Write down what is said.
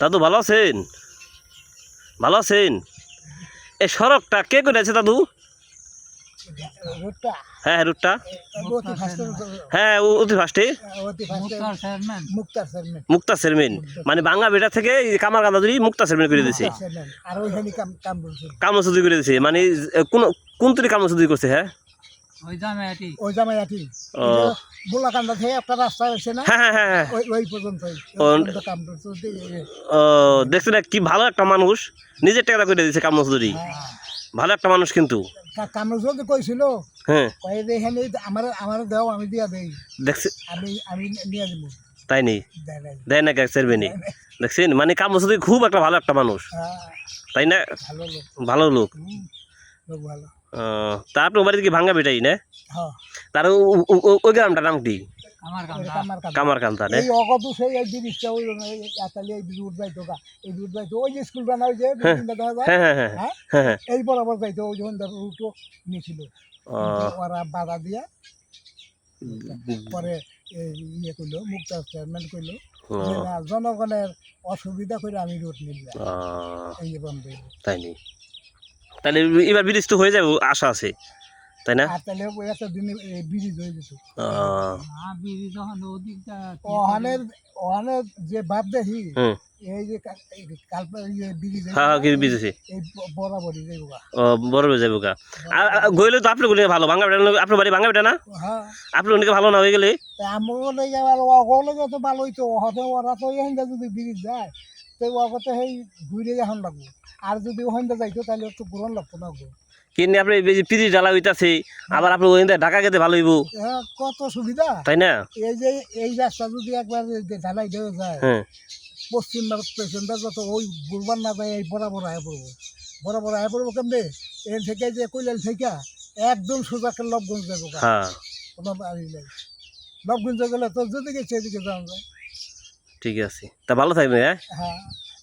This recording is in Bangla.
দাদু ভালো আছেন? ভালো আছেন? এই সড়কটা কে করেছে দাদু? রুটটা হ্যাঁ রুটটা, অতি ফাস্ট হ্যাঁ অতি ফার্স্টে অতি ফাস্ট মুক্তার চেয়ারম্যান মুক্তা চেয়ারম্যান, মানে বাংলা বেটা থেকে কামার কান্দাদুরি মুক্তা চেয়ারম্যান করে দিয়েছে, আর ওইখানে কাম করছে কামসুদি করে দিয়েছে। মানে কোন কোন তুলি কামসুদি করছে? হ্যাঁ ওই জামাইয়াটি ও বুলাকান্দা থেকে একটা রাস্তা আছে না, হ্যাঁ হ্যাঁ হ্যাঁ ওই পর্যন্তই কাম করছে। ও দেখছি না, কি ভালো একটা মানুষ, নিজের টাকা করে দিয়েছে কামসুদি, ভালো একটা মানুষ কিন্তু। কামড় যদি কইছিল হ্যাঁ কয়ে যে এখানে আমার দাও আমি দিয়া দেই, দেখছি আমি নিয়ে দেবো, তাই নেই দেয় নাই। দেয় না চেয়ারম্যানই, দেখছেন মানে কামসুদি খুব একটা ভালো একটা মানুষ, তাই না? ভালো লোক, ভালো লোক। লোক ভালো। তা আপনার বাড়িতে কি ভাঙ্গা বেটাই না? হ্যাঁ তার ওই গ্রামটার নাম কি? কামারকান্দা না? এই অগত সেই এই জিনিসটা ওই আতালি এই রুট যাইতো গা, এই রুট যাইতো ওই যে স্কুল বানাই যে বিল্ডিংটা দেখা যায়, হ্যাঁ হ্যাঁ হ্যাঁ হ্যাঁ হ্যাঁ। এই বরাবর যাইতো ওই যখন রুটও নিয়েছিল, ওরা বাধা দিয়া পরে ইয়ে করলো, মুক্তা চেয়ারম্যান করলো যে না জনগণের অসুবিধা করে আমি রুট নিলাম, এই যে বন্ধ হইলো। তাই নেই, তাহলে এবার ব্রিজ তো হয়ে যাবে আশা আছে, তাই না? আর তাহলে ওই একটা দিনে ব্রিজ হয়ে যেত। হুম ওখানে যে ভাব দেখি এই যে ব্রিজ হ্যাঁ হ্যাঁ ব্রিজ আছে, এই বরাবরই যাইবো গা। বড় হয়ে যাবে গা। গইলে তো আপনার গুলি ভালো, ভাঙ্গা বেটা আপনার বাড়ি ভাঙ্গা বেটা না? হ্যাঁ আপনার অনেকে ভালো না হয়ে গেলে আমার লেগে আর ওগুলো যত ভালো হইতো হতে ওরা তো এখান যদি ব্রিজ যায় তো ওগতে সেই ঘুরে এখন লাগবো, আর যদি ওখান যাইতো তাহলে একটু ঘুরন লাগতো না গো। কিন্তু আপনি পিরিচ জ্বালা হইতাছে, আবার আপনি ওই ঢাকা গেতে ভালো হইব, কত সুবিধা, তাই না? এই যে এই রাস্তা যদি একবার ঢালাই দেওয়া যায়, হ্যাঁ পশ্চিম পেছনটা যত ওই বুলবার না যায় এই বরাবর আয় পড়বো, বরাবর আয় পড়বো কেমনে এখান থেকে যে কৈলাল থেকে একদম সোজা একটা লবগঞ্জ যাবো, হ্যাঁ কোনো বাড়ি নেই। লবগঞ্জ গেলে তো যদি গেছে এদিকে যাওয়া যায়। ঠিক আছে, তা ভালো থাকবে। হ্যাঁ হ্যাঁ।